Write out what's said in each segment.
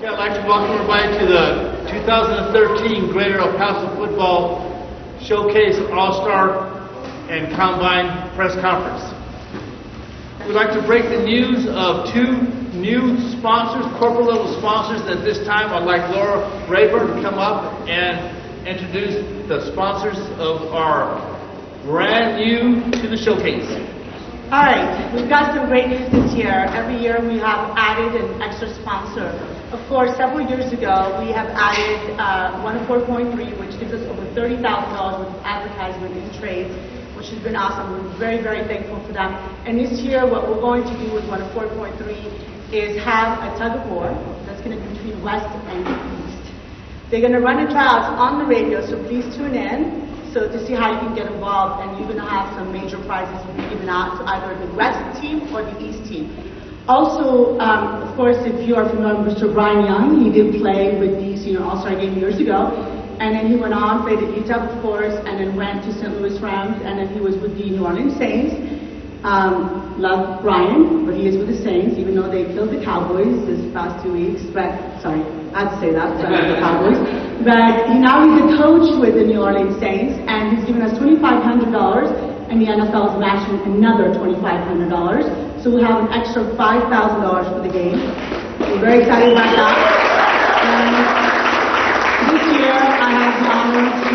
Okay, I'd like to welcome everybody to the 2013 Greater El Paso Football Showcase All-Star and Combine Press Conference. We'd like to break the news of two new sponsors, corporate level sponsors. At this time, I'd like Laura Rayburn to come up and introduce the sponsors of our brand new to the showcase. All right, we've got some great news this year. Every year we have added an extra sponsor. Of course, several years ago we have added 104.3, which gives us over $30,000 worth of advertisement in trades, which has been awesome. We're very, very thankful for them. And this year what we're going to do with 104.3 is have a tug of war that's going to be between West and East. They're going to run a tryouts on the radio, so please tune in to see how you can get involved, and you're going to have some major prizes to be given out to either the West team or the East team. Also, of course, if you are familiar with Mr. Brian Young, he did play with the Senior All-Star Game years ago, and then he went on, played at UTEP, of course, and then went to St. Louis Rams, and then he was with the New Orleans Saints. Love Brian, but he is with the Saints, even though they killed the Cowboys this past 2 weeks. But sorry, I had to say that, but the Cowboys. But now he's a coach with the New Orleans Saints, and he's given us $2,500, and the NFL is matching another $2,500. So we'll have an extra $5,000 for the game. We're very excited about that. And this year, I have the honor to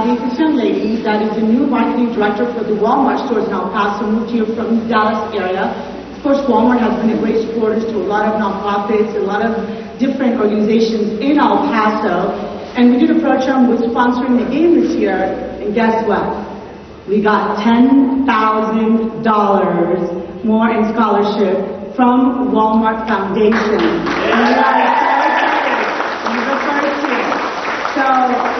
meet this young lady that is the new marketing director for the Walmart stores in El Paso, moved here from the Dallas area. Of course, Walmart has been a great supporter to a lot of nonprofits, a lot of different organizations in El Paso. And we did approach them with sponsoring the game this year, and guess what? We got $10,000 more in scholarship from Walmart Foundation. So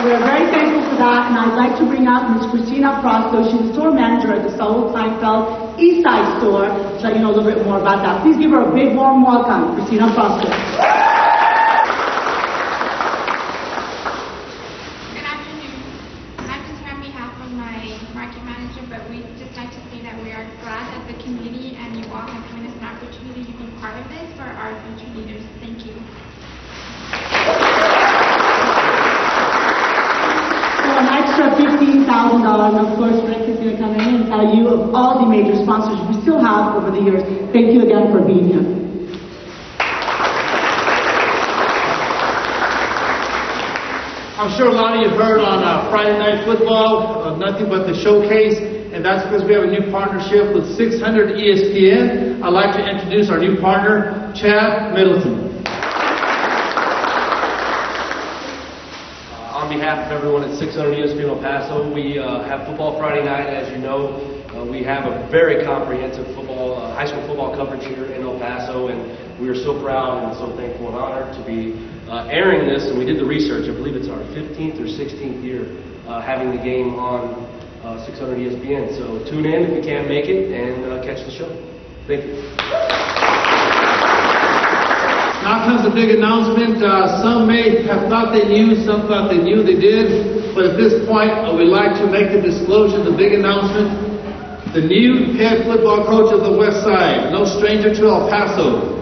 we're very thankful for that, and I'd like to bring out Ms. Christina Frosto. She's the store manager at the Saul Kleinfeld East Side store, to let you know a little bit more about that. Please give her a big warm welcome, Christina Frosto. Good afternoon. I'm just here on behalf of my market manager, but we'd just like to say that we are glad that the community and you all have given us an opportunity to be part of this for our future leaders. Thank you. An extra $15,000, of course, Rick is going to come in and tell you of all the major sponsors we still have over the years. Thank you again for being here. I'm sure a lot of you heard on Friday Night Football, nothing but the showcase, and that's because we have a new partnership with 600 ESPN. I'd like to introduce our new partner, Chad Middleton. On behalf of everyone at 600 ESPN El Paso, we have Football Friday night. As you know, we have a very comprehensive high school football coverage here in El Paso, and we are so proud and so thankful and honored to be airing this. And we did the research. I believe it's our 15th or 16th year having the game on 600 ESPN. So tune in if you can't make it and catch the show. Thank you. Now comes the big announcement. Some may have thought they knew, some thought they knew they did, but at this point we'd like to make the disclosure, the big announcement. The new head football coach of the West Side, no stranger to El Paso.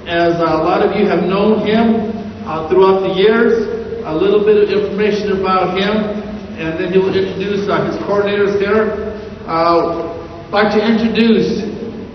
As a lot of you have known him throughout the years, a little bit of information about him, and then he will introduce his coordinators here. I'd like to introduce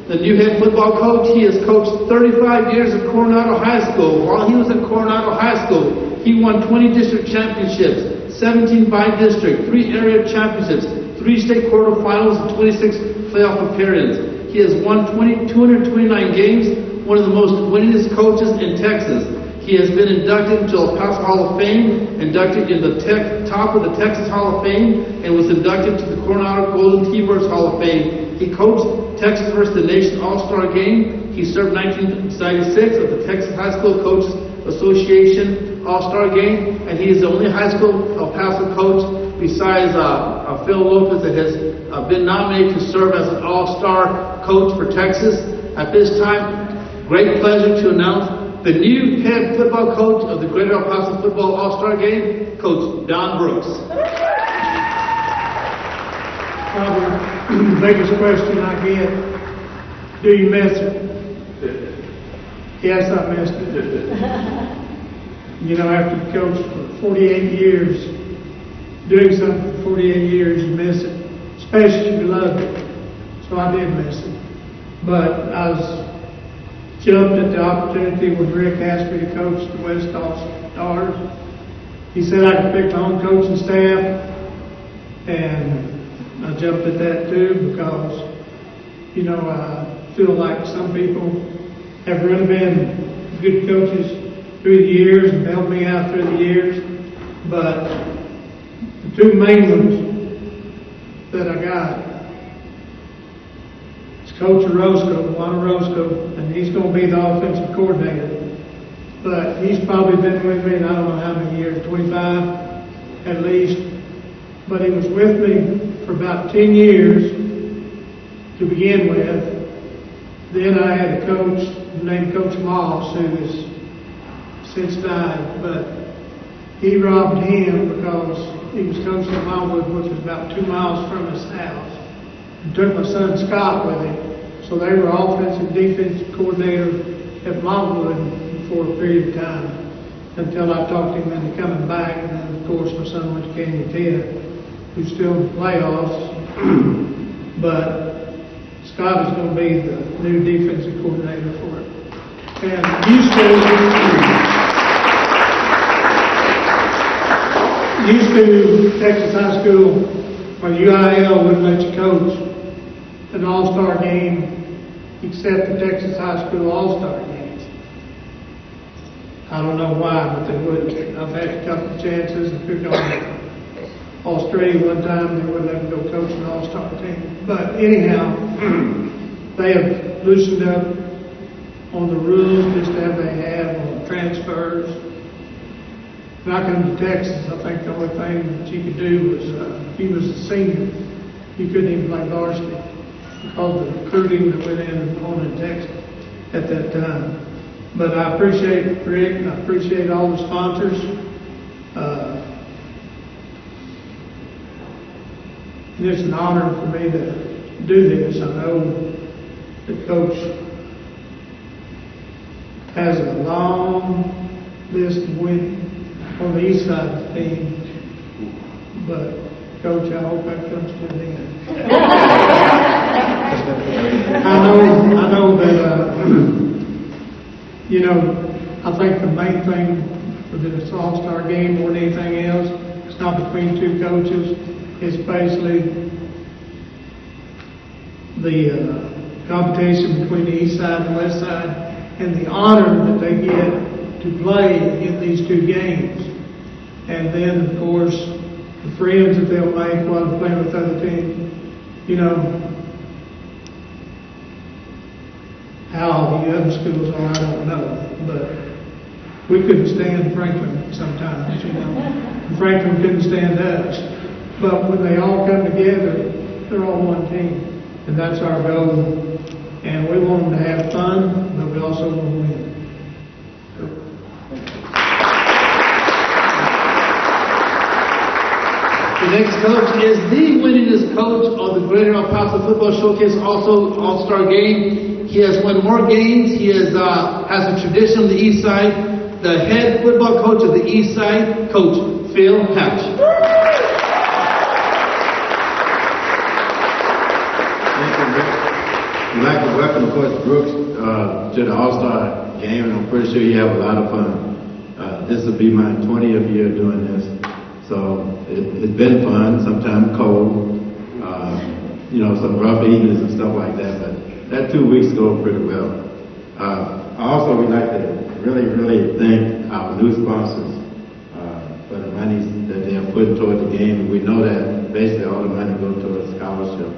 the new head football coach. He has coached 35 years at Coronado High School. While he was at Coronado High School, he won 20 district championships, 17 by district, 3 area championships, 3 state quarterfinals, and 26 playoff appearances. He has won 229 games, one of the most winningest coaches in Texas. He has been inducted into El Paso Hall of Fame, inducted in the top of the Texas Hall of Fame, and was inducted to the Coronado Golden T-Birds Hall of Fame. He coached Texas vs. the Nation All-Star Game. He served 1996 at the Texas High School Coaches Association All-Star Game, and he is the only high school El Paso coach besides Phil Lopez that has been nominated to serve as an All-Star coach for Texas. At this time, great pleasure to announce the new head football coach of the Greater El Paso Football All-Star Game, Coach Don Brooks. The biggest question I get, do you miss it? Yes, I missed it. You know, after you coach for 48 years, doing something for 48 years, you miss it, especially if you love it. So I did miss it. But I was jumped at the opportunity when Rick asked me to coach the West Stars. He said I could pick my own coaching staff, and I jumped at that too because, you know, I feel like some people have really been good coaches through the years and helped me out through the years. But the two main ones that I got is Coach Juan Orozco, and he's going to be the offensive coordinator. But he's probably been with me, and I don't know how many years, 25 at least. But he was with me for about 10 years to begin with. Then I had a coach named Coach Moss, who has since died, but he robbed him because he was coaching at Wildwood, which was about 2 miles from his house, and took my son Scott with him. So they were offensive, defensive coordinator at Wildwood for a period of time until I talked him into coming back, and then of course my son went to Canyon 10, who's still in the playoffs, but Scott is going to be the new defensive coordinator for it. And used to Texas High School, or UIL wouldn't let you coach an all-star game except the Texas High School all-star games. I don't know why, but they wouldn't. I've had a couple of chances. I could go to Australia one time, they wouldn't let me go coach an all-star team. But anyhow, they have loosened up on the rules just as they have on transfers. When I come to Texas, I think the only thing that you could do was, if you was a senior, you couldn't even play varsity because of the recruiting that went on in Texas at that time. But I appreciate Rick, and I appreciate all the sponsors. And it's an honor for me to do this. I know the coach has a long list of winning on the east side of the team, but Coach, I hope that comes to an end. I know that, you know, I think the main thing for this all-star game more than anything else, it's not between two coaches, it's basically the competition between the east side and the west side, and the honor that they get to play in these two games. And then, of course, the friends that they'll make while they're playing with other teams. You know, how the other schools are, I don't know, but we couldn't stand Franklin sometimes, you know. And Franklin couldn't stand us. But when they all come together, they're all one team. And that's our goal. And we want them to have fun, but we also want to win. The next coach is the winningest coach of the GRIDIRON Paso Football Showcase, also All-Star Game. He has won more games. He has a tradition on the east side. The head football coach of the east side, Coach Phil Hatch. I'd like to welcome Coach Brooks to the All-Star Game, and I'm pretty sure you have a lot of fun. This will be my 20th year doing this, so it's been fun, sometimes cold, you know, some rough evenings and stuff like that, but that 2 weeks go pretty well. Also, we'd like to really thank our new sponsors for the money that they have put toward the game, and we know that basically all the money goes towards scholarship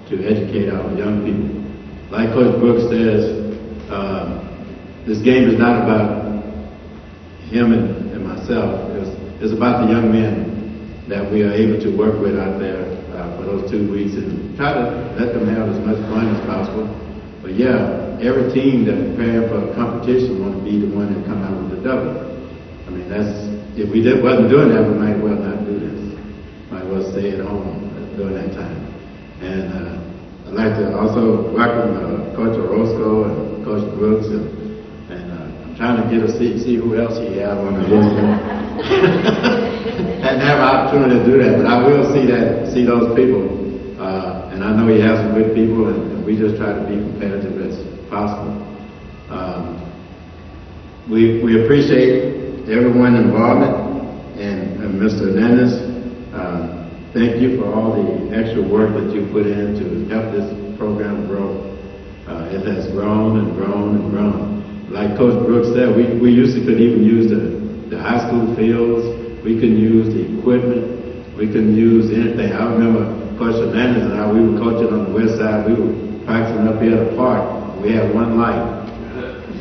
to educate our young people. Like Coach Brooks says, this game is not about him and myself. It's about the young men that we are able to work with out there for those 2 weeks and try to let them have as much fun as possible. But yeah, every team that's preparing for a competition want to be the one that come out with the double. I mean, if we wasn't doing that, we might well not do this. Might well stay at home during that time. And I'd like to also welcome Coach Orozco and Coach Brooks, and I'm trying to get to see who else he have on the list. Hadn't have an opportunity to do that, but I will see those people. And I know he has some good people, and we just try to be competitive as possible. We appreciate everyone's involvement, and Mr. Hernandez, thank you for all the extra work that you put in to help this program grow. It has grown and grown and grown. Like Coach Brooks said, we used to couldn't even use the high school fields. We couldn't use the equipment. We couldn't use anything. I remember Coach Hernandez and I, we were coaching on the west side. We were practicing up here at the park. We had one light.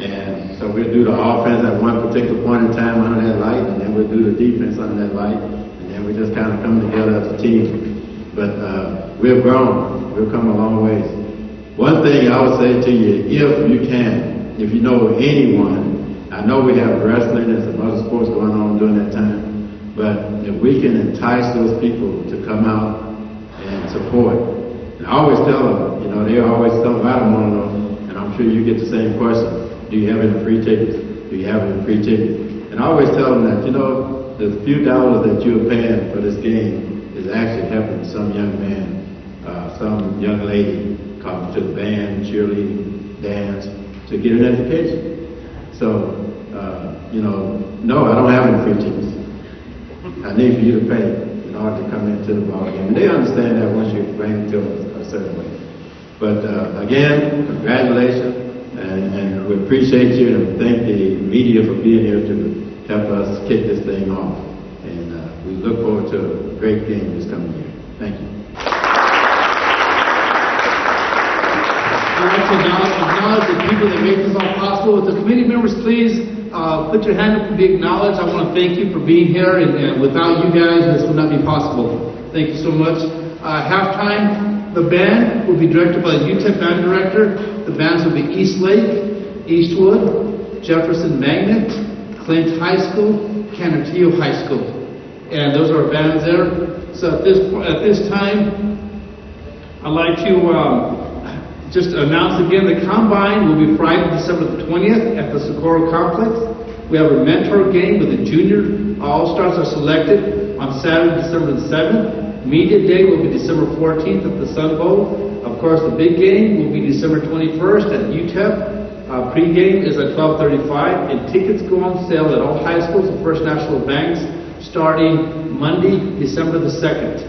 And so we'd do the offense at one particular point in time under that light, and then we'd do the defense under that light, and then we just kind of come together as a team. But we've grown. We've come a long ways. One thing I would say to you, if you can, if you know anyone, I know we have wrestling and some other sports going on during that time, but if we can entice those people to come out and support. And I always tell them, you know, they always tell me, I don't want to know, and I'm sure you get the same question. Do you have any free tickets? Do you have any free tickets? And I always tell them that, you know, the few dollars that you're paying for this game is actually helping some young man, some young lady come to the band, cheerleading, dance, to get an education. So, you know, no, I don't have any free tickets. I need for you to pay in order to come into the ball game. And they understand that once you bring it to a certain way. But again, congratulations. And we appreciate you and thank the media for being here to help us kick this thing off. And we look forward to a great game this coming year. Thank you. I'd like to acknowledge the people that made this all possible. With the committee members, please put your hand up to be acknowledged. I want to thank you for being here, and without you guys, this would not be possible. Thank you so much. Halftime, the band will be directed by the UTEP band director. The bands will be East Lake, Eastwood, Jefferson Magnet, Clint High School, Canutillo High School. And those are our bands there. So at this time, I'd like to just announce again, the Combine will be Friday, December the 20th at the Socorro Complex. We have a mentor game with the junior All-Stars are selected on Saturday, December the 7th. Media Day will be December 14th at the Sun Bowl. Of course, the big game will be December 21st at UTEP. Pre-game is at 12:35, and tickets go on sale at all high schools and First National Banks starting Monday, December the 2nd.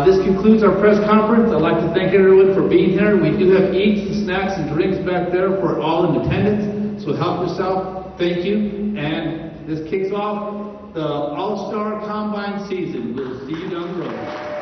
This concludes our press conference. I'd like to thank everyone for being here. We do have eats and snacks and drinks back there for all in attendance, so help yourself. Thank you. And this kicks off the All-Star Combine season. We'll see you down the road.